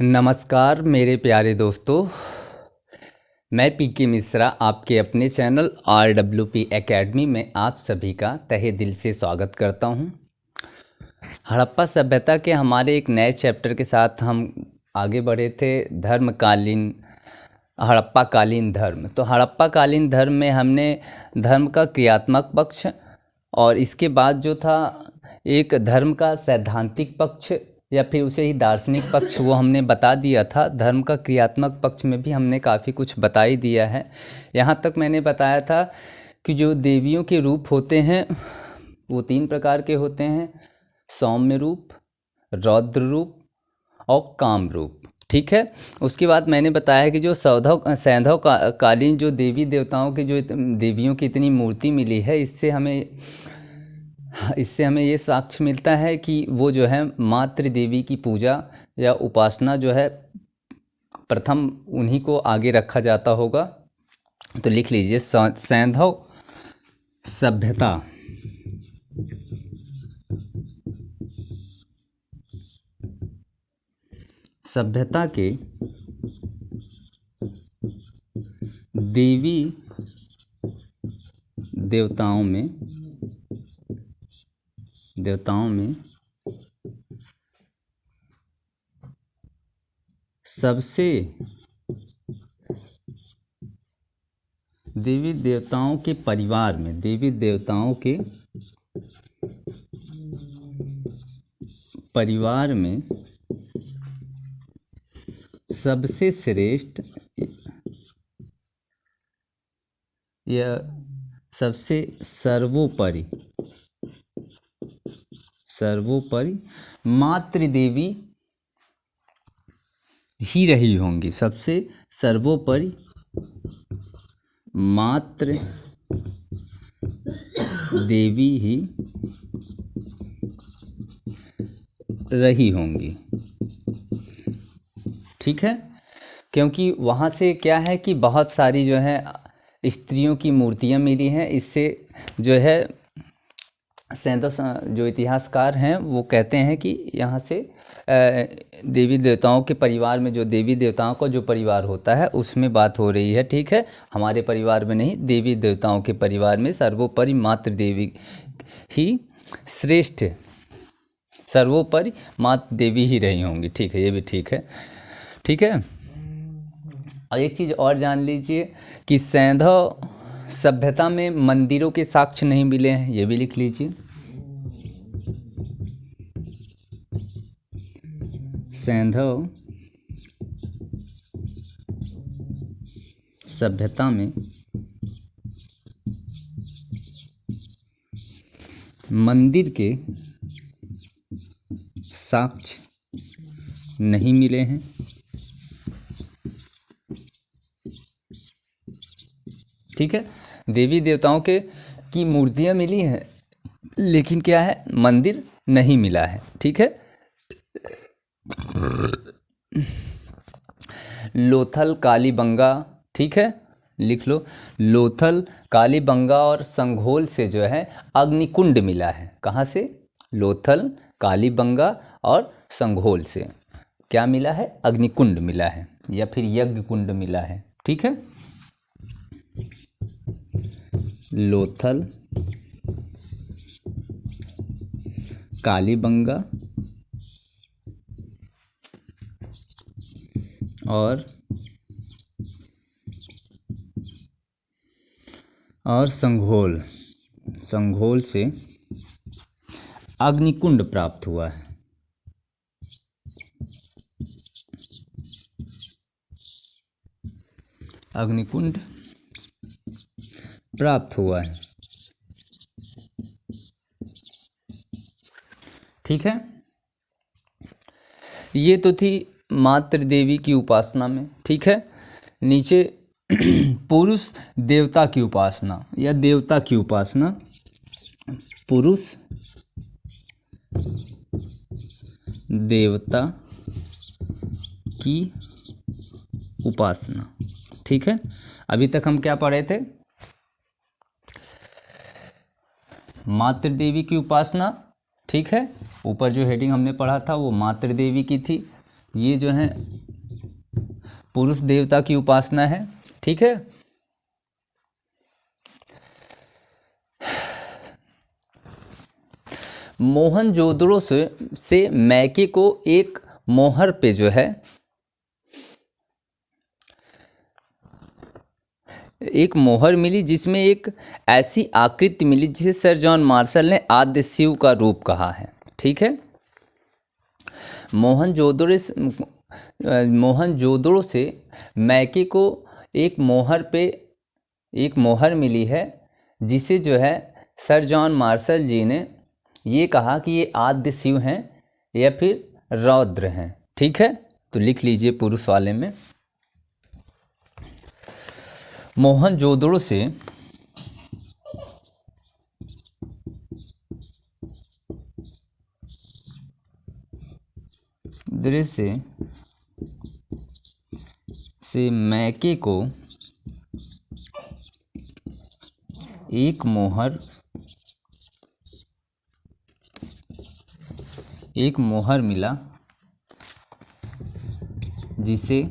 नमस्कार मेरे प्यारे दोस्तों, मैं पीके मिश्रा आपके अपने चैनल RWP एकेडमी में आप सभी का तहे दिल से स्वागत करता हूं। हड़प्पा सभ्यता के हमारे एक नए चैप्टर के साथ हम आगे बढ़े थे। धर्मकालीन हड़प्पा कालीन धर्म। तो हड़प्पा कालीन धर्म में हमने धर्म का क्रियात्मक पक्ष और इसके बाद जो था एक धर्म का सैद्धांतिक पक्ष या फिर उसे ही दार्शनिक पक्ष वो हमने बता दिया था। धर्म का क्रियात्मक पक्ष में भी हमने काफ़ी कुछ बता ही दिया है। यहाँ तक मैंने बताया था कि जो देवियों के रूप होते हैं वो 3 प्रकार के होते हैं: सौम्य रूप, रौद्र रूप और काम रूप। ठीक है। उसके बाद मैंने बताया कि जो सैंधव कालीन जो देवी देवताओं की जो देवियों की इतनी मूर्ति मिली है, इससे हमें ये साक्ष्य मिलता है कि वो जो है मातृ देवी की पूजा या उपासना जो है प्रथम उन्हीं को आगे रखा जाता होगा। तो लिख लीजिए, सैंधव सभ्यता के देवी देवताओं में सबसे देवी देवताओं के परिवार में सबसे श्रेष्ठ या सबसे सर्वोपरि मातृदेवी ही रही होंगी। सबसे सर्वोपरि मातृ देवी ही रही होंगी। ठीक है। क्योंकि वहाँ से क्या है कि बहुत सारी जो है स्त्रियों की मूर्तियाँ मिली हैं। इससे जो है सैंधव जो इतिहासकार हैं वो कहते हैं कि यहाँ से देवी देवताओं के परिवार में जो देवी देवताओं का जो परिवार होता है उसमें बात हो रही है। ठीक है। हमारे परिवार में नहीं, देवी देवताओं के परिवार में सर्वोपरि मातृ देवी ही श्रेष्ठ, सर्वोपरि मातृ देवी ही रही होंगी। ठीक है, ये भी ठीक है। ठीक है। और एक चीज़ और जान लीजिए कि सैंधव सभ्यता में मंदिरों के साक्ष्य नहीं मिले हैं, ये भी लिख लीजिए। सैंधव सभ्यता में मंदिर के साक्ष्य नहीं मिले हैं। ठीक है। देवी देवताओं की मूर्तियाँ मिली हैं, लेकिन क्या है, मंदिर नहीं मिला है। ठीक है। लोथल, कालीबंगा, ठीक है, लिख लो। लोथल, कालीबंगा और संघोल से जो है अग्निकुंड मिला है। कहाँ से? लोथल, कालीबंगा और संघोल से क्या मिला है? अग्निकुंड मिला है या फिर यज्ञ कुंड मिला है। ठीक है। लोथल, कालीबंगा और संघोल से अग्निकुंड प्राप्त हुआ है। अग्निकुंड प्राप्त हुआ है। ठीक है। ये तो थी मातृ देवी की उपासना में। ठीक है। नीचे पुरुष देवता की उपासना या देवता की उपासना, पुरुष देवता की उपासना। ठीक है। अभी तक हम क्या पढ़े थे? मातृ देवी की उपासना। ठीक है। ऊपर जो हेडिंग हमने पढ़ा था वो मातृ देवी की थी। ये जो है पुरुष देवता की उपासना है। ठीक है। मोहनजोदड़ो से मैके को एक मोहर पे जो है एक मोहर मिली, जिसमें एक ऐसी आकृति मिली जिसे सर जॉन मार्शल ने आद्य शिव का रूप कहा है। ठीक है। मोहनजोदड़ो से मैके को एक मोहर मिली है, जिसे जो है सर जॉन मार्शल जी ने ये कहा कि ये आद्य शिव हैं या फिर रौद्र हैं। ठीक है। तो लिख लीजिए पुरुष वाले में, मोहनजोदड़ो से दृश्य से मैके को एक मोहर मिला, जिसे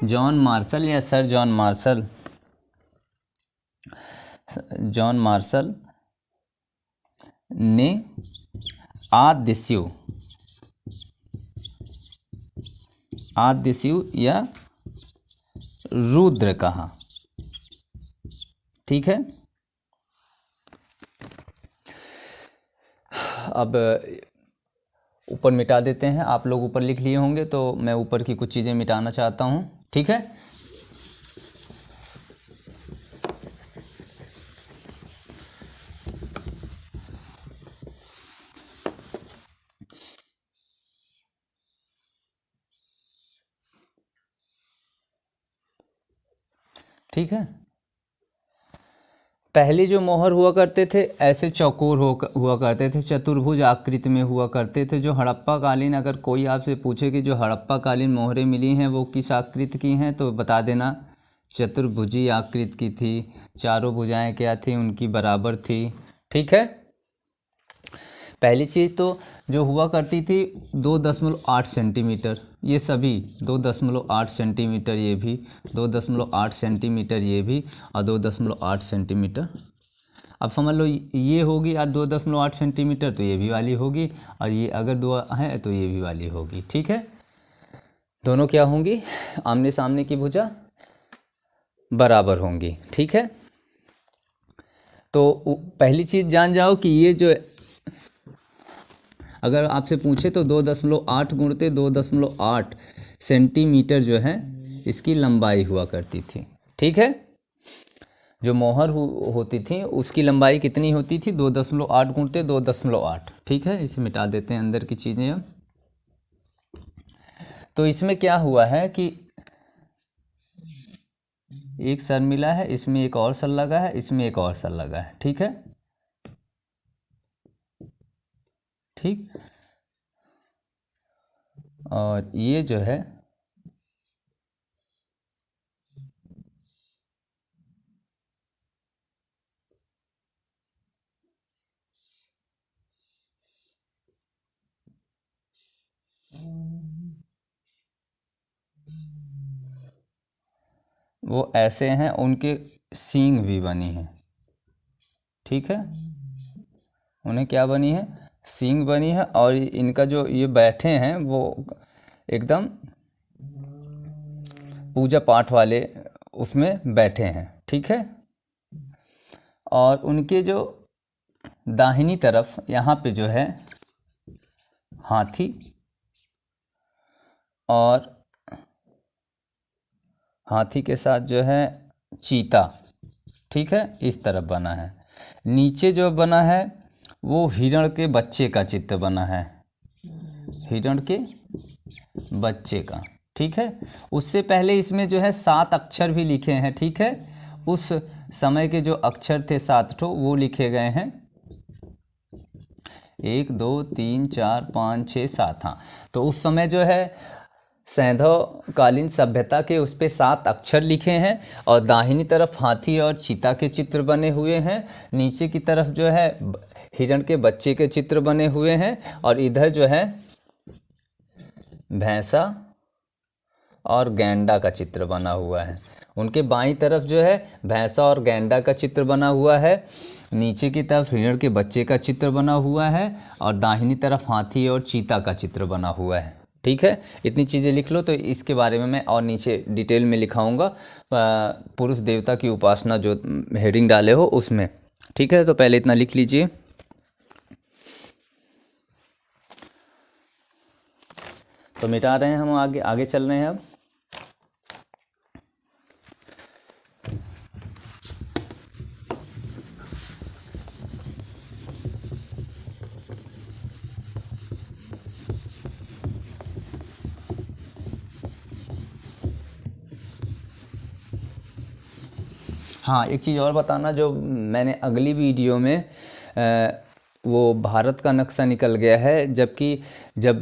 जॉन मार्शल या सर जॉन मार्शल ने आद्य शिव या रुद्र कहा। ठीक है। अब ऊपर मिटा देते हैं। आप लोग ऊपर लिख लिए होंगे, तो मैं ऊपर की कुछ चीज़ें मिटाना चाहता हूँ। ठीक है। ठीक है। पहले जो मोहर हुआ करते थे ऐसे चौकोर हुआ करते थे, चतुर्भुज आकृति में हुआ करते थे। जो हड़प्पा कालीन, अगर कोई आपसे पूछे कि जो हड़प्पा कालीन मोहरें मिली हैं वो किस आकृति की हैं, तो बता देना चतुर्भुजी आकृति की थी। चारों भुजाएं क्या थी उनकी, बराबर थी। ठीक है। पहली चीज़ तो जो हुआ करती थी 2.8 सेंटीमीटर, ये सभी 2.8 सेंटीमीटर, ये भी 2.8 सेंटीमीटर, ये भी और 2.8 सेंटीमीटर। अब समझ लो ये होगी आज 2.8 सेंटीमीटर, तो ये भी वाली होगी, और ये अगर दो है तो ये भी वाली होगी। ठीक है। दोनों क्या होंगी, आमने सामने की भुजा बराबर होंगी। ठीक है। तो पहली चीज़ जान जाओ कि ये जो अगर आपसे पूछे तो 2.8 गुणते 2.8 सेंटीमीटर जो है इसकी लंबाई हुआ करती थी। ठीक है। जो मोहर होती थी उसकी लंबाई कितनी होती थी, 2.8 गुणते 2.8। ठीक है। इसे मिटा देते हैं अंदर की चीज़ें अब। तो इसमें क्या हुआ है कि एक सर मिला है, इसमें एक और सर लगा है, इसमें एक और सर लगा है। ठीक है। ठीक। और ये जो है वो ऐसे हैं, उनके सींग भी बनी हैं। ठीक है। उन्हें क्या बनी है, सींग बनी है, और इनका जो ये बैठे हैं वो एकदम पूजा पाठ वाले उसमें बैठे हैं। ठीक है। और उनके जो दाहिनी तरफ यहाँ पे जो है हाथी और हाथी के साथ जो है चीता। ठीक है। इस तरफ बना है। नीचे जो बना है वो हिरण के बच्चे का चित्र बना है, हिरण के बच्चे का। ठीक है। उससे पहले इसमें जो है 7 अक्षर भी लिखे हैं। ठीक है। उस समय के जो अक्षर थे 7 ठो वो लिखे गए हैं, 1 2 3 4 5 6 7। हाँ, तो उस समय जो है सैंधव कालीन सभ्यता के उस पे 7 अक्षर लिखे हैं और दाहिनी तरफ हाथी और चीता के चित्र बने हुए हैं। नीचे की तरफ जो है हिरण के बच्चे के चित्र बने हुए हैं और इधर जो है भैंसा और गैंडा का चित्र बना हुआ है। उनके बाईं तरफ जो है भैंसा और गैंडा का चित्र बना हुआ है, नीचे की तरफ हिरण के बच्चे का चित्र बना हुआ है और दाहिनी तरफ हाथी और चीता का चित्र बना हुआ है। ठीक है, इतनी चीज़ें लिख लो। तो इसके बारे में मैं और नीचे डिटेल में लिखाऊंगा पुरुष देवता की उपासना जो हेडिंग डाले हो उसमें। ठीक है, तो पहले इतना लिख लीजिए। तो मिटा रहे हैं हम, आगे आगे चल रहे हैं अब। हाँ, एक चीज़ और बताना, जो मैंने अगली वीडियो में वो भारत का नक्शा निकल गया है, जबकि जब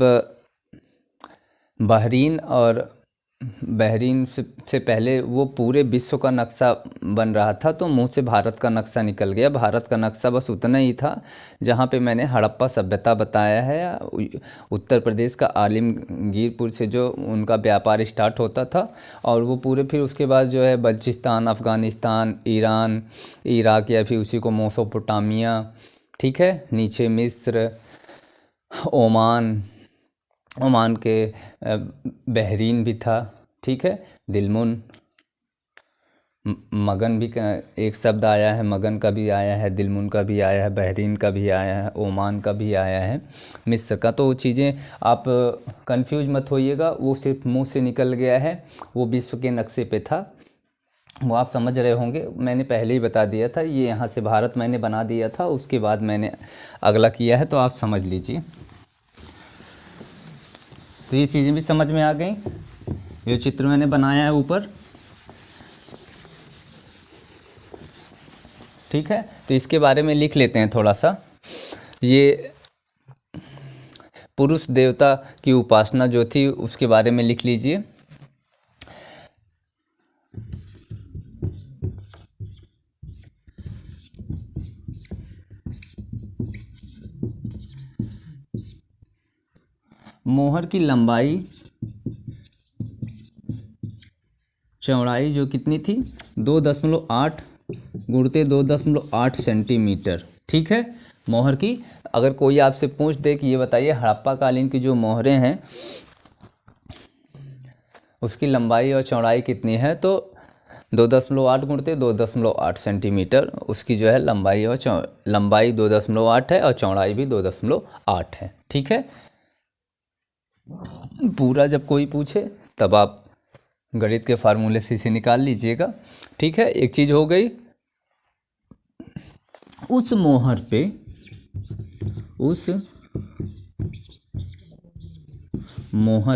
बहरीन से पहले वो पूरे विश्व का नक्शा बन रहा था, तो मुंह से भारत का नक्शा निकल गया। भारत का नक्शा बस उतना ही था जहाँ पे मैंने हड़प्पा सभ्यता बताया है, उत्तर प्रदेश का आलिमगीरपुर से जो उनका व्यापार स्टार्ट होता था, और वो पूरे फिर उसके बाद जो है बलूचिस्तान, अफ़गानिस्तान, ईरान, इराक या फिर उसी को मेसोपोटामिया, ठीक है, नीचे मिस्र, ओमान, ओमान के बहरीन भी था, ठीक है, दिलमुन, मगन भी एक शब्द आया है, मगन का भी आया है, दिलमुन का भी आया है, बहरीन का भी आया है, ओमान का भी आया है, मिस्र का। तो वो चीज़ें आप कंफ्यूज मत होइएगा, वो सिर्फ मुंह से निकल गया है, वो विश्व के नक्शे पे था, वो आप समझ रहे होंगे। मैंने पहले ही बता दिया था, ये यहाँ से भारत मैंने बना दिया था, उसके बाद मैंने अगला किया है, तो आप समझ लीजिए। तो ये चीज़ें भी समझ में आ गई। ये चित्र मैंने बनाया है ऊपर, ठीक है। तो इसके बारे में लिख लेते हैं थोड़ा सा। ये पुरुष देवता की उपासना जो थी उसके बारे में लिख लीजिए। मोहर की लंबाई चौड़ाई जो कितनी थी, 2.8 गुणते 2.8 सेंटीमीटर, ठीक है। मोहर की, अगर कोई आपसे पूछ दे कि ये बताइए हड़प्पा कालीन की जो मोहरें हैं उसकी लंबाई और चौड़ाई कितनी है, तो 2.8 गुणते 2.8 सेंटीमीटर उसकी जो है लंबाई और लंबाई 2.8 है और चौड़ाई भी 2.8 है, ठीक है। पूरा जब कोई पूछे तब आप गणित के फार्मूले से इसे निकाल लीजिएगा, ठीक है। एक चीज़ हो गई। उस मोहर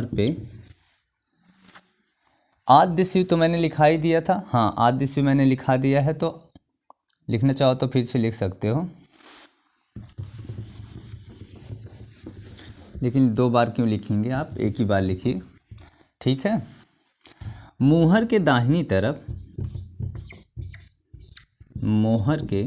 पे आद्य शिव तो मैंने लिखा ही दिया था, हाँ आद्य शिव मैंने लिखा दिया है, तो लिखना चाहो तो फिर से लिख सकते हो, लेकिन 2 बार क्यों लिखेंगे आप, एक ही बार लिखिए, ठीक है। मोहर के दाहिनी तरफ, मोहर के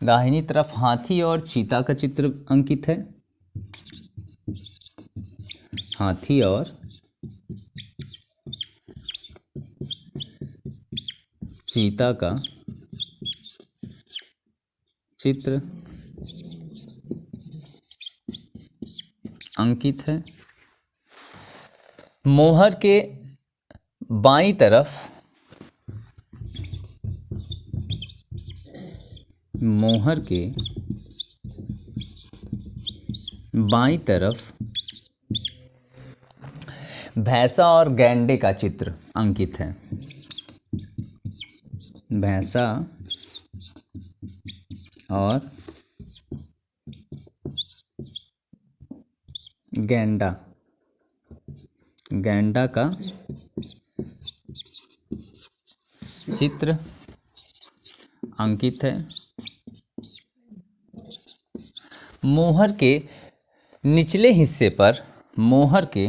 दाहिनी तरफ हाथी और चीता का चित्र अंकित है, हाथी और चीता का चित्र अंकित है। मोहर के बाईं तरफ, मोहर के बाईं तरफ भैंसा और गैंडे का चित्र अंकित है, भैंसा और गैंडा, गैंडा का चित्र अंकित है। मोहर के निचले हिस्से पर मोहर के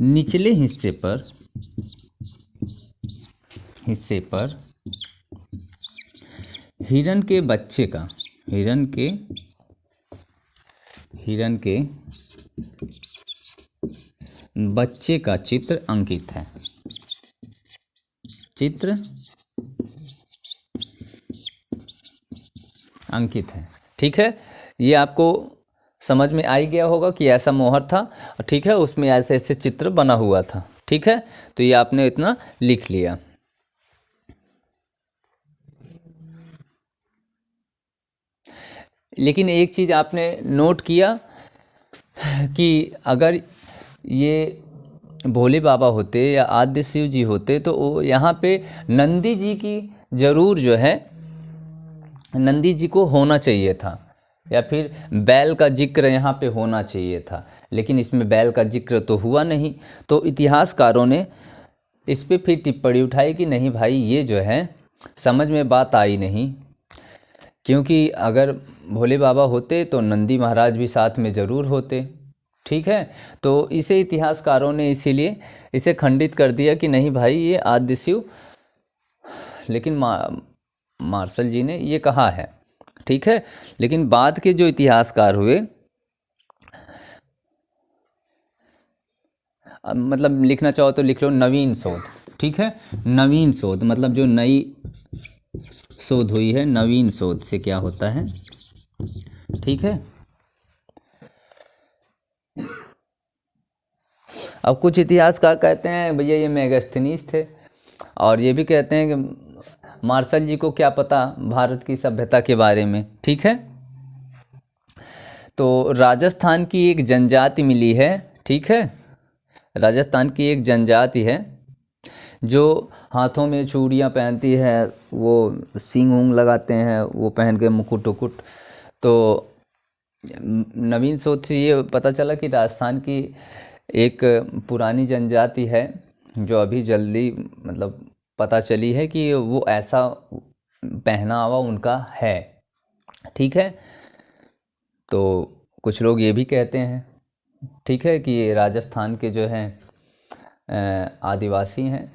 निचले हिस्से पर हिरन के बच्चे का चित्र अंकित है। ठीक है, ये आपको समझ में आ ही गया होगा कि ऐसा मोहर था। ठीक है, उसमें ऐसे ऐसे चित्र बना हुआ था। ठीक है, तो ये आपने इतना लिख लिया। लेकिन एक चीज़ आपने नोट किया कि अगर ये भोले बाबा होते या आद्य शिव जी होते तो वो यहाँ पे नंदी जी की जरूर जो है, नंदी जी को होना चाहिए था, या फिर बैल का जिक्र यहाँ पे होना चाहिए था। लेकिन इसमें बैल का जिक्र तो हुआ नहीं। तो इतिहासकारों ने इस पे फिर टिप्पणी उठाई कि नहीं भाई, ये जो है समझ में बात आई नहीं, क्योंकि अगर भोले बाबा होते तो नंदी महाराज भी साथ में ज़रूर होते। ठीक है, तो इसे इतिहासकारों ने इसीलिए इसे खंडित कर दिया कि नहीं भाई, ये आद्य शिव। लेकिन मार्शल जी ने ये कहा है। ठीक है, लेकिन बाद के जो इतिहासकार हुए, मतलब लिखना चाहो तो लिख लो नवीन शोध। ठीक है, नवीन शोध मतलब जो नई शोध हुई है, नवीन शोध से क्या होता है। ठीक है, अब कुछ इतिहासकार कहते हैं भैया ये मेगास्थनीज थे, और ये भी कहते हैं कि मार्शल जी को क्या पता भारत की सभ्यता के बारे में। ठीक है, तो राजस्थान की एक जनजाति मिली है। ठीक है, राजस्थान की एक जनजाति है जो हाथों में चूड़ियाँ पहनती है, वो सींग ऊंग लगाते हैं, वो पहन के मुकुट उकुट। तो नवीन शोध से ये पता चला कि राजस्थान की एक पुरानी जनजाति है जो अभी जल्दी मतलब पता चली है कि वो ऐसा पहनावा उनका है। ठीक है, तो कुछ लोग ये भी कहते हैं, ठीक है, कि ये राजस्थान के जो हैं आदिवासी हैं।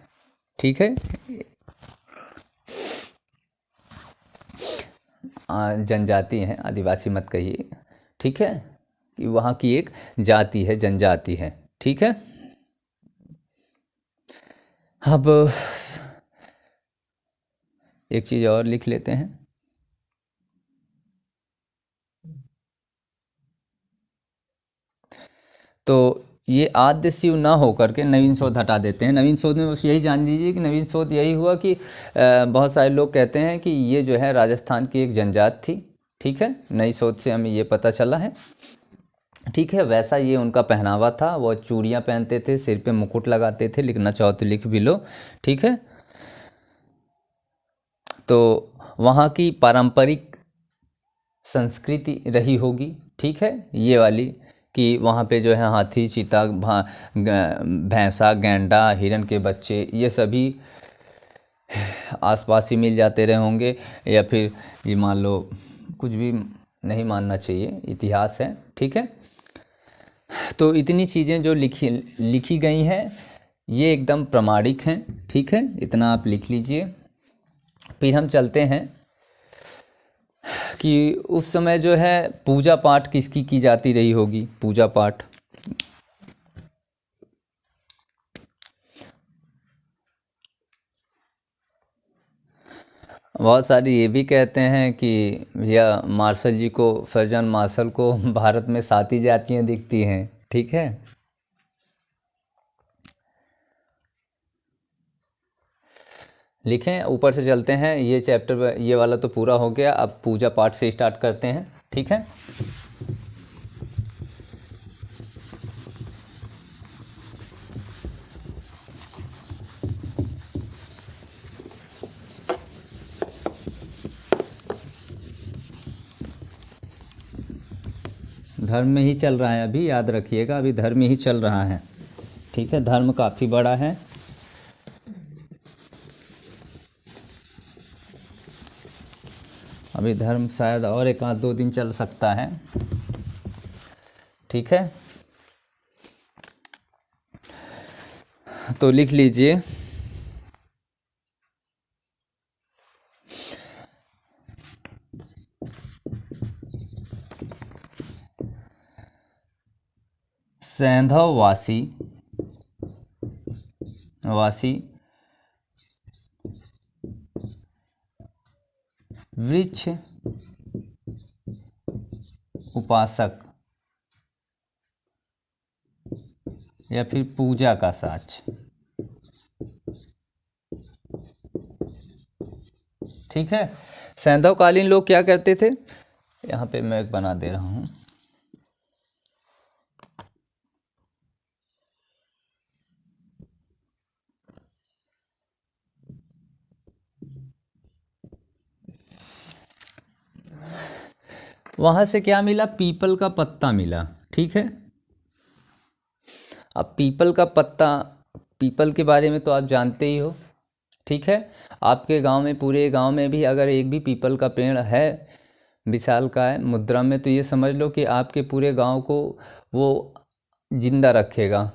ठीक है, जनजाति हैं, आदिवासी मत कहिए। ठीक है, कि वहाँ की एक जाति है, जनजाति है। ठीक है, अब एक चीज़ और लिख लेते हैं। तो ये आद्य शिव ना होकर के नवीन शोध हटा देते हैं। नवीन शोध में बस यही जान लीजिए कि नवीन शोध यही हुआ कि बहुत सारे लोग कहते हैं कि ये जो है राजस्थान की एक जनजात थी। ठीक है, नई शोध से हमें ये पता चला है। ठीक है, वैसा ये उनका पहनावा था, वो चूड़ियाँ पहनते थे, सिर पे मुकुट लगाते थे, लिखना चाहो तो लिख भी लो। ठीक है, तो वहाँ की पारंपरिक संस्कृति रही होगी। ठीक है, ये वाली कि वहाँ पे जो है हाथी, चीता, भैंसा, गैंडा, हिरन के बच्चे, ये सभी आसपास ही मिल जाते रहे होंगे, या फिर ये मान लो, कुछ भी नहीं मानना चाहिए, इतिहास है। ठीक है, तो इतनी चीज़ें जो लिखी गई हैं ये एकदम प्रमाणिक हैं। ठीक है, इतना आप लिख लीजिए। फिर हम चलते हैं कि उस समय जो है पूजा पाठ किसकी की जाती रही होगी। पूजा पाठ बहुत सारे ये भी कहते हैं कि भैया मार्शल जी को, सर्जन मार्शल को भारत में 7 ही जातियाँ दिखती हैं। ठीक है, लिखें, ऊपर से चलते हैं। ये चैप्टर ये वाला तो पूरा हो गया, अब पूजा पाठ से स्टार्ट करते हैं। ठीक है, धर्म में ही चल रहा है अभी, याद रखिएगा, अभी धर्म में ही चल रहा है। ठीक है, धर्म काफ़ी बड़ा है। अभी धर्म शायद और एक आध 2 दिन चल सकता है। ठीक है, तो लिख लीजिए सैंधव वासी वृक्ष उपासक या फिर पूजा का साच। ठीक है, सैंधवकालीन लोग क्या करते थे, यहाँ पे मैं एक बना दे रहा हूँ। वहाँ से क्या मिला, पीपल का पत्ता मिला। ठीक है, अब पीपल का पत्ता, पीपल के बारे में तो आप जानते ही हो। ठीक है, आपके गांव में, पूरे गांव में भी अगर एक भी पीपल का पेड़ है विशालकाय मुद्रा में, तो ये समझ लो कि आपके पूरे गांव को वो जिंदा रखेगा।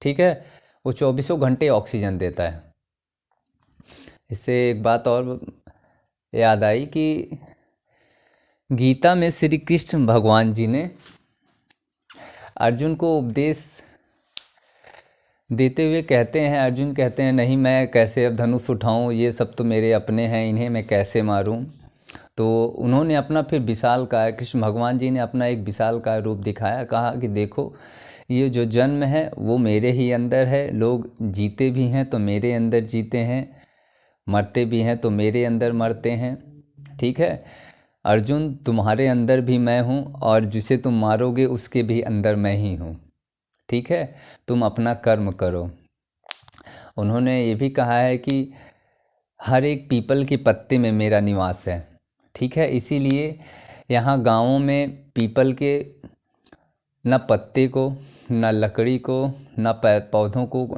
ठीक है, वो 24 घंटे ऑक्सीजन देता है। इससे एक बात और याद आई कि गीता में श्री कृष्ण भगवान जी ने अर्जुन को उपदेश देते हुए कहते हैं, अर्जुन कहते हैं नहीं मैं कैसे अब धनुष उठाऊं, ये सब तो मेरे अपने हैं, इन्हें मैं कैसे मारूं। तो उन्होंने अपना फिर विशालकाय, कृष्ण भगवान जी ने अपना एक विशालकाय रूप दिखाया, कहा कि देखो ये जो जन्म है वो मेरे ही अंदर है, लोग जीते भी हैं तो मेरे अंदर जीते हैं, मरते भी हैं तो मेरे अंदर मरते हैं। ठीक है, अर्जुन तुम्हारे अंदर भी मैं हूँ और जिसे तुम मारोगे उसके भी अंदर मैं ही हूँ। ठीक है, तुम अपना कर्म करो। उन्होंने ये भी कहा है कि हर एक पीपल के पत्ते में मेरा निवास है। ठीक है, इसीलिए यहाँ गाँवों में पीपल के न पत्ते को, न लकड़ी को, न पौधों को,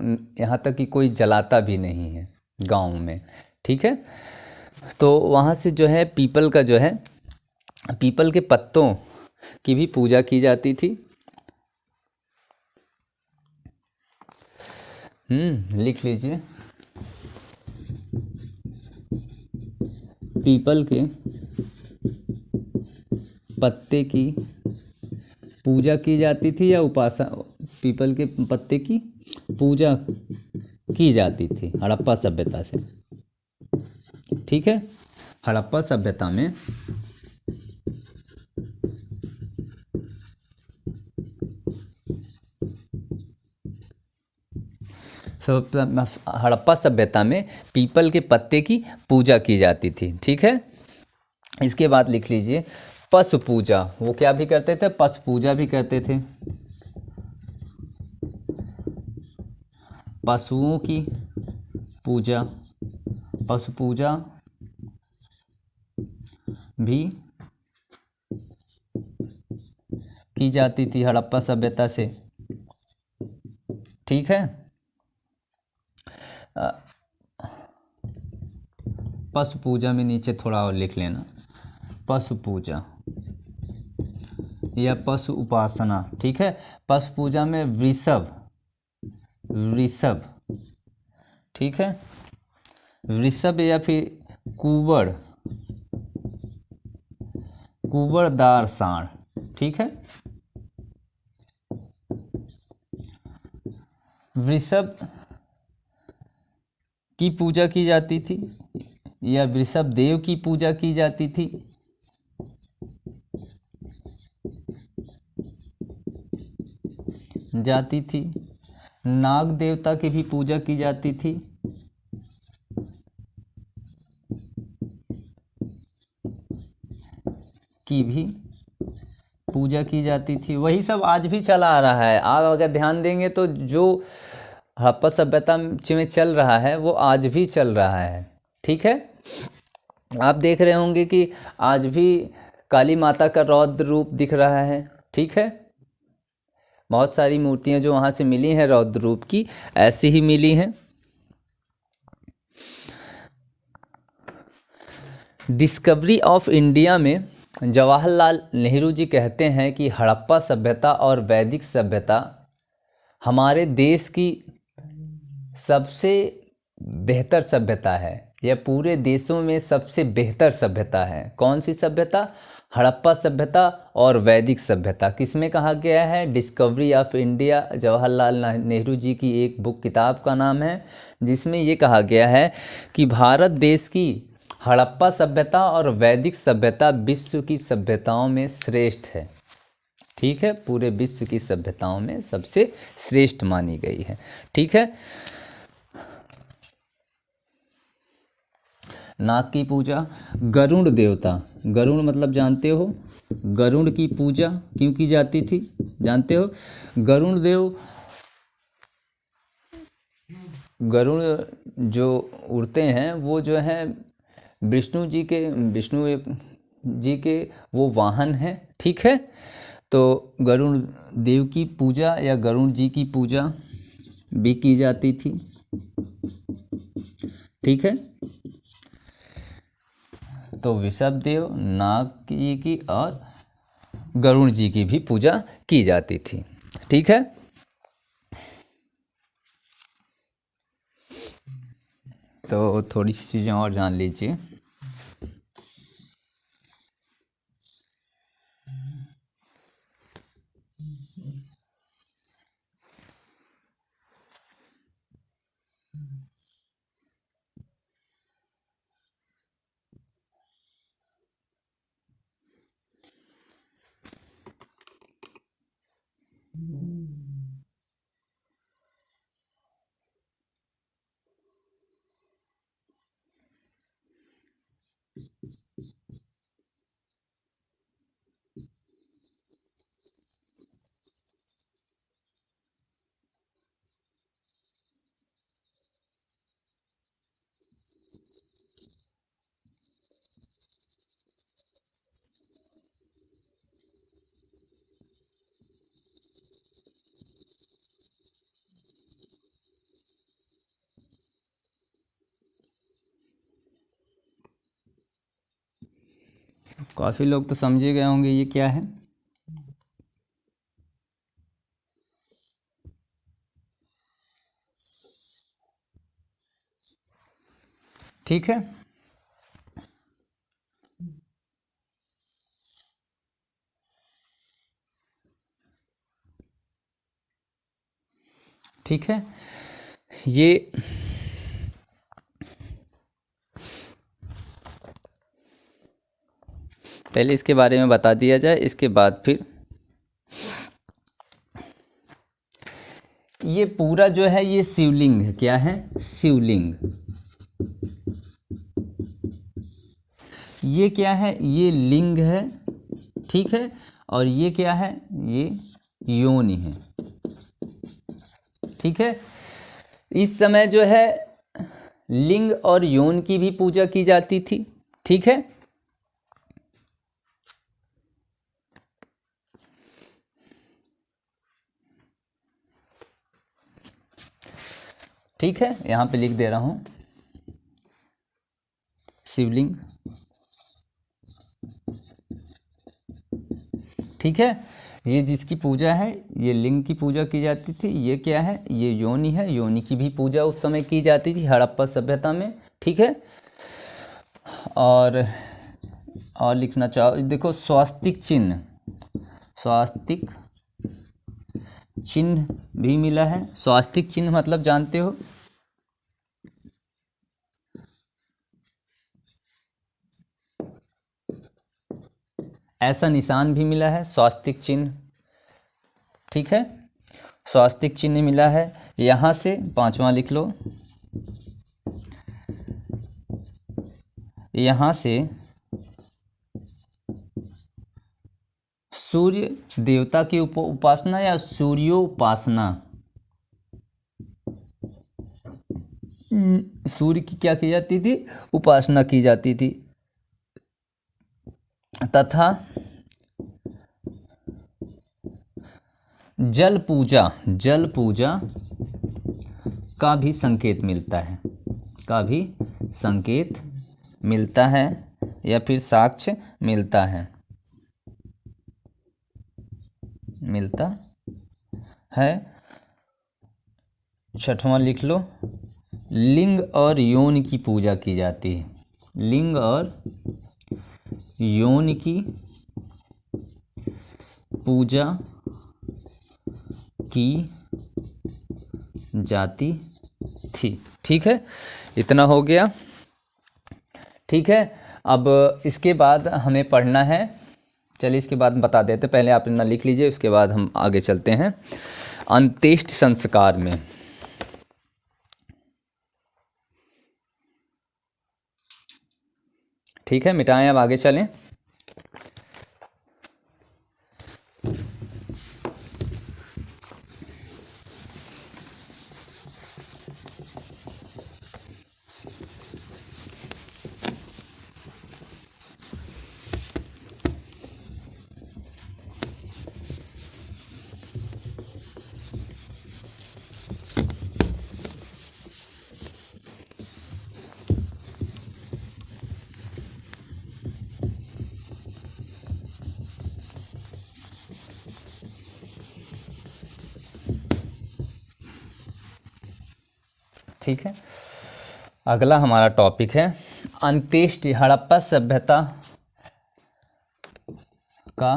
यहाँ तक कि कोई जलाता भी नहीं है गाँव में। ठीक है, तो वहाँ से जो है पीपल का जो है, पीपल के पत्तों की भी पूजा की जाती थी। लिख लीजिए, पीपल के पत्ते की पूजा की जाती थी या उपासना, पीपल के पत्ते की पूजा की जाती थी हड़प्पा सभ्यता से। ठीक है, हड़प्पा सभ्यता में हड़प्पा सभ्यता में पीपल के पत्ते की पूजा की जाती थी। ठीक है, इसके बाद लिख लीजिए पशु पूजा। वो क्या भी करते थे, पशु पूजा भी करते थे। पशुओं की पूजा, पशु पूजा भी की जाती थी हड़प्पा सभ्यता से। ठीक है, पशु पूजा में नीचे थोड़ा और लिख लेना, पशु पूजा या पशु उपासना। ठीक है, पशु पूजा में वृषभ, ठीक है, वृषभ या फिर कुंवरदार सांड। ठीक है, वृषभ की पूजा की जाती थी या वृषभ देव की पूजा की जाती थी। नाग देवता की भी पूजा की जाती थी। वही सब आज भी चला आ रहा है। आप अगर ध्यान देंगे तो जो हड़प्पा सभ्यता में चल रहा है वो आज भी चल रहा है। ठीक है, आप देख रहे होंगे कि आज भी काली माता का रौद्र रूप दिख रहा है। ठीक है, बहुत सारी मूर्तियां जो वहाँ से मिली हैं रौद्र रूप की, ऐसी ही मिली हैं। डिस्कवरी ऑफ इंडिया में जवाहरलाल नेहरू जी कहते हैं कि हड़प्पा सभ्यता और वैदिक सभ्यता हमारे देश की सबसे बेहतर सभ्यता है। यह पूरे देशों में सबसे बेहतर सभ्यता है। कौन सी सभ्यता? हड़प्पा सभ्यता और वैदिक सभ्यता। किसमें कहा गया है? Discovery of India, Jawaharlal Nehru ji की एक बुक, किताब का नाम है, जिसमें ये कहा गया है कि भारत देश की हड़प्पा सभ्यता और वैदिक सभ्यता विश्व की सभ्यताओं में श्रेष्ठ है। ठीक है, पूरे विश्व की सभ्यताओं में सबसे श्रेष्ठ मानी गई है। ठीक है। नाग की पूजा, गरुड़ देवता, गरुड़ मतलब जानते हो, गरुड़ की पूजा क्यों की जाती थी? जानते हो? गरुड़ देव, गरुड़ जो उड़ते हैं वो जो है विष्णु जी के वो वाहन हैं। ठीक है। तो गरुड़ देव की पूजा या गरुड़ जी की पूजा भी की जाती थी। ठीक है। तो वृषभ देव, नाग जी की और गरुड़ जी की भी पूजा की जाती थी। ठीक है। तो थोड़ी सी चीज़ें और जान लीजिए। काफ़ी लोग तो समझे गए होंगे ये क्या है। ठीक है। ठीक है। ये पहले इसके बारे में बता दिया जाए, इसके बाद फिर ये पूरा जो है ये शिवलिंग है। क्या है? शिवलिंग। ये क्या है? ये लिंग है। ठीक है। और ये क्या है? ये योनि है। ठीक है। इस समय जो है लिंग और योनि की भी पूजा की जाती थी। ठीक है। ठीक है, यहां पे लिख दे रहा हूं शिवलिंग। ठीक है। ये जिसकी पूजा है, ये लिंग की पूजा की जाती थी। ये क्या है? ये योनि है। योनि की भी पूजा उस समय की जाती थी हड़प्पा सभ्यता में। ठीक है। और लिखना चाहो, देखो स्वास्तिक चिन्ह, स्वास्तिक चिन्ह भी मिला है। स्वास्तिक चिन्ह मतलब जानते हो? ऐसा निशान भी मिला है, स्वास्तिक चिन्ह। ठीक है। स्वास्तिक चिन्ह मिला है। यहां से पांचवा लिख लो। यहां से सूर्य देवता की उपासना या सूर्योपासना, सूर्य की क्या की जाती थी? उपासना की जाती थी। तथा जल पूजा का भी संकेत मिलता है, का भी संकेत मिलता है या फिर साक्ष्य मिलता है, छठवां लिख लो, लिंग और यौन की पूजा की जाती है, लिंग और यौन की पूजा की जाती थी। ठीक है, इतना हो गया। ठीक है, अब इसके बाद हमें पढ़ना है, चलिए इसके बाद बता देते, पहले आप इतना लिख लीजिए, उसके बाद हम आगे चलते हैं अंत्येष्टि संस्कार में। ठीक है, मिटाएं, अब आगे चलें। ठीक है, अगला हमारा टॉपिक है अंत्येष्टि। हड़प्पा सभ्यता का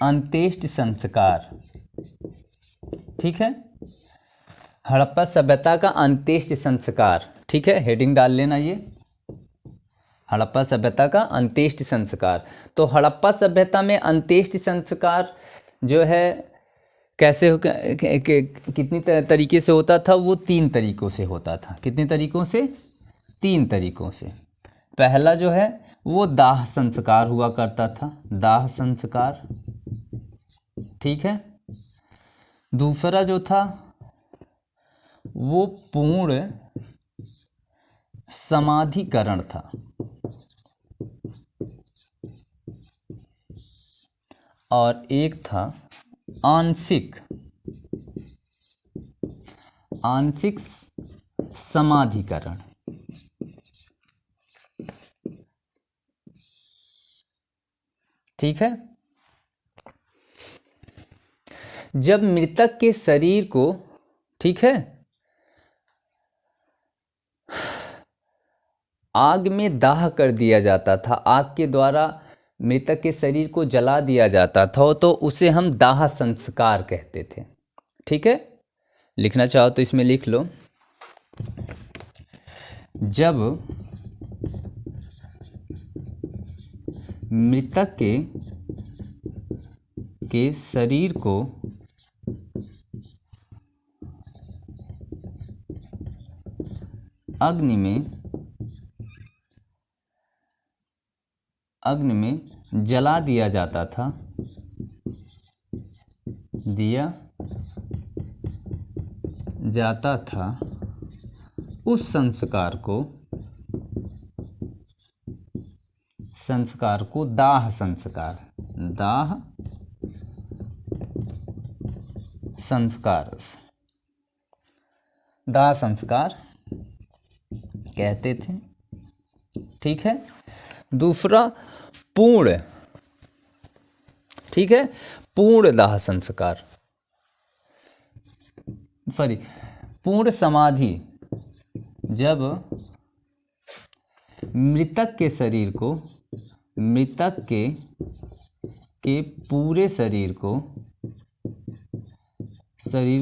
अंत्येष्टि संस्कार। ठीक है, हड़प्पा सभ्यता का अंत्येष्टि संस्कार। ठीक है, हेडिंग डाल लेना ये, हड़प्पा सभ्यता का अंत्येष्टि संस्कार। तो हड़प्पा सभ्यता में अंत्येष्टि संस्कार जो है कैसे कितनी तरीके से होता था, वो 3 तरीकों से होता था। कितने तरीकों से? 3 तरीकों से। पहला जो है वो दाह संस्कार हुआ करता था, दाह संस्कार। ठीक है, दूसरा जो था वो पूर्ण समाधिकरण था, और एक था आंशिक समाधिकरण। ठीक है, जब मृतक के शरीर को, ठीक है, आग में दाह कर दिया जाता था, आग के द्वारा मृतक के शरीर को जला दिया जाता था, तो उसे हम दाह संस्कार कहते थे। ठीक है, लिखना चाहो तो इसमें लिख लो, जब मृतक के शरीर को अग्नि में जला दिया जाता था, उस संस्कार को दाह संस्कार कहते थे। ठीक है, दूसरा पूर्ण, ठीक है, पूर्ण दाह संस्कार, पूर्ण समाधि। जब मृतक के शरीर को, मृतक के पूरे शरीर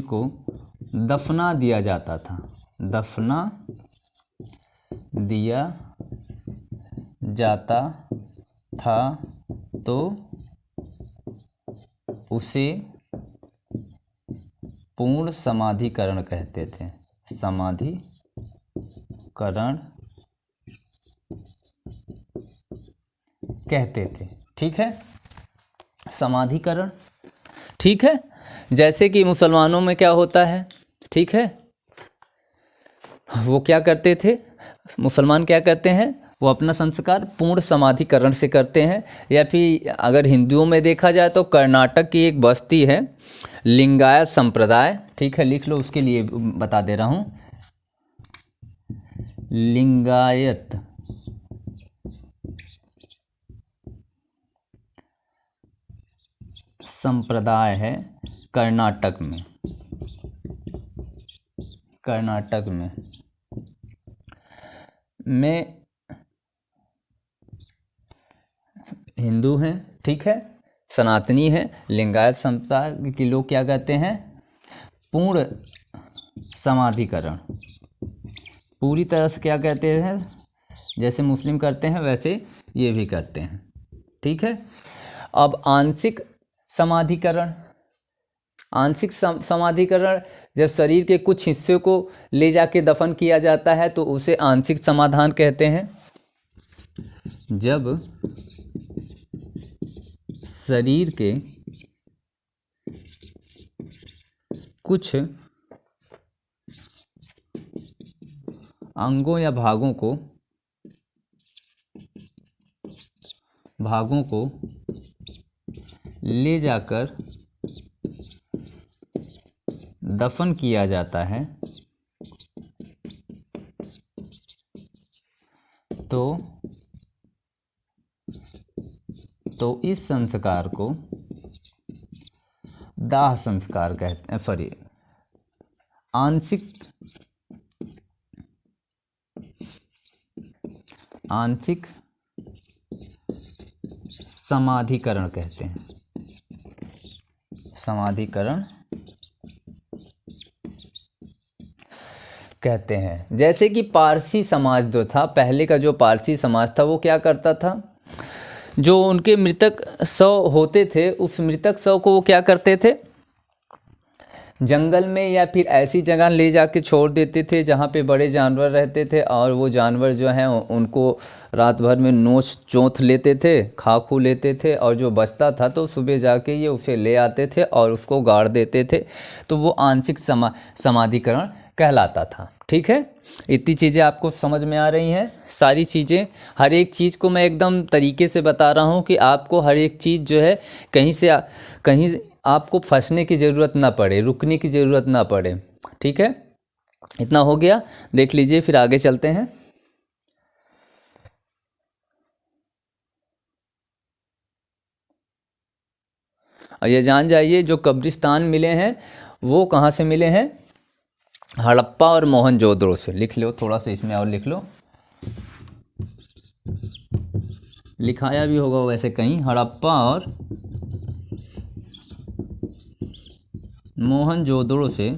को दफना दिया जाता था, तो उसे पूर्ण समाधिकरण कहते थे, समाधिकरण कहते थे। ठीक है, समाधिकरण। ठीक है, जैसे कि मुसलमानों में क्या होता है, ठीक है, वो क्या करते थे, मुसलमान क्या करते हैं, वो अपना संस्कार पूर्ण समाधिकरण से करते हैं। या फिर अगर हिंदुओं में देखा जाए तो कर्नाटक की एक बस्ती है लिंगायत संप्रदाय, ठीक है, लिख लो, उसके लिए बता दे रहा हूँ। लिंगायत संप्रदाय है कर्नाटक में, कर्नाटक में हिंदू हैं, ठीक है, सनातनी है। लिंगायत संप्रदाय के लोग क्या कहते हैं, पूर्ण समाधिकरण, पूरी तरह से क्या कहते हैं, जैसे मुस्लिम करते हैं वैसे ये भी करते हैं, ठीक है। अब आंशिक समाधिकरण, आंशिक समाधिकरण जब शरीर के कुछ हिस्से को ले जाके दफन किया जाता है तो उसे आंशिक समाधान कहते हैं। जब शरीर के कुछ अंगों या भागों को ले जाकर दफन किया जाता है तो इस संस्कार को दाह संस्कार कहते हैं, सॉरी, आंशिक समाधिकरण कहते हैं, समाधिकरण कहते हैं। जैसे कि पारसी समाज जो था, पहले का जो पारसी समाज था वो क्या करता था, जो उनके मृतक शव होते थे उस मृतक शव को वो क्या करते थे, जंगल में या फिर ऐसी जगह ले जाके छोड़ देते थे जहाँ पे बड़े जानवर रहते थे, और वो जानवर जो हैं उनको रात भर में नोच चोंथ लेते थे, खा खू लेते थे, और जो बचता था तो सुबह जाके ये उसे ले आते थे और उसको गाड़ देते थे। तो वो आंशिक समाधिकरण कहलाता था, ठीक है। इतनी चीज़ें आपको समझ में आ रही हैं, सारी चीज़ें, हर एक चीज़ को मैं एकदम तरीके से बता रहा हूँ कि आपको हर एक चीज़ जो है कहीं आपको फंसने की ज़रूरत ना पड़े, रुकने की ज़रूरत ना पड़े, ठीक है। इतना हो गया, देख लीजिए, फिर आगे चलते हैं। और ये जान जाइए जो कब्रिस्तान मिले हैं वो कहाँ से मिले हैं, हड़प्पा और मोहनजोदड़ो से। लिख लो थोड़ा सा, इसमें और लिख लो, लिखाया भी होगा वैसे कहीं, हड़प्पा और मोहनजोदड़ो से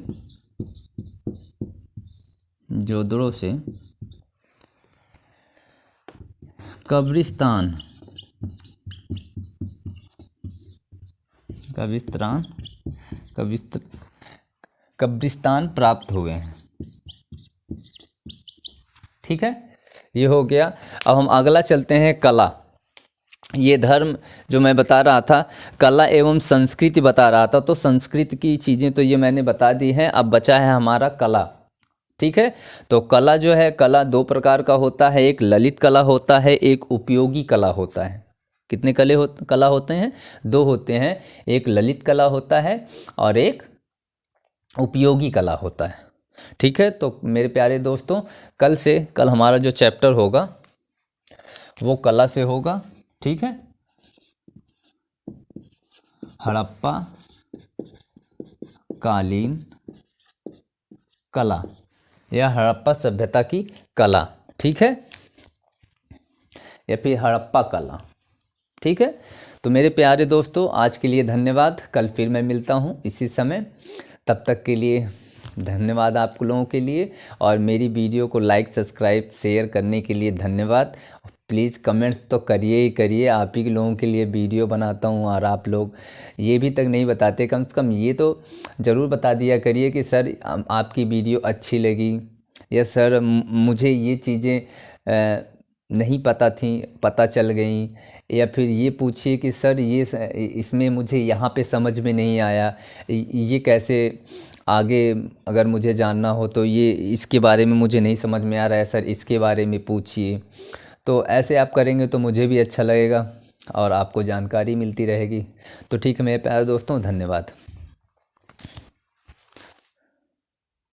कब्रिस्तान प्राप्त हुए हैं, ठीक है। ये हो गया। अब हम अगला चलते हैं, कला। ये धर्म जो मैं बता रहा था, कला एवं संस्कृति बता रहा था, तो संस्कृत की चीज़ें तो ये मैंने बता दी हैं। अब बचा है हमारा कला, ठीक है। तो कला जो है, कला दो प्रकार का होता है, एक ललित कला होता है, एक उपयोगी कला होता है। कितने कला होते हैं, दो होते हैं, एक ललित कला होता है और एक उपयोगी कला होता है, ठीक है। तो मेरे प्यारे दोस्तों, कल हमारा जो चैप्टर होगा वो कला से होगा, ठीक है। हड़प्पा कालीन कला या हड़प्पा सभ्यता की कला, ठीक है, या फिर हड़प्पा कला, ठीक है। तो मेरे प्यारे दोस्तों, आज के लिए धन्यवाद। कल फिर मैं मिलता हूँ इसी समय, तब तक के लिए धन्यवाद आप लोगों के लिए, और मेरी वीडियो को लाइक सब्सक्राइब शेयर करने के लिए धन्यवाद। प्लीज़ कमेंट्स तो करिए ही करिए, आप ही लोगों के लिए वीडियो बनाता हूँ और आप लोग ये भी तक नहीं बताते, कम से कम ये तो ज़रूर बता दिया करिए कि सर आपकी वीडियो अच्छी लगी, या सर मुझे ये चीज़ें नहीं पता थी, पता चल गई, या फिर ये पूछिए कि सर ये इसमें मुझे यहाँ पे समझ में नहीं आया, ये कैसे आगे अगर मुझे जानना हो तो ये इसके बारे में मुझे नहीं समझ में आ रहा है सर, इसके बारे में पूछिए। तो ऐसे आप करेंगे तो मुझे भी अच्छा लगेगा और आपको जानकारी मिलती रहेगी। तो ठीक है मेरे प्यारे दोस्तों, धन्यवाद।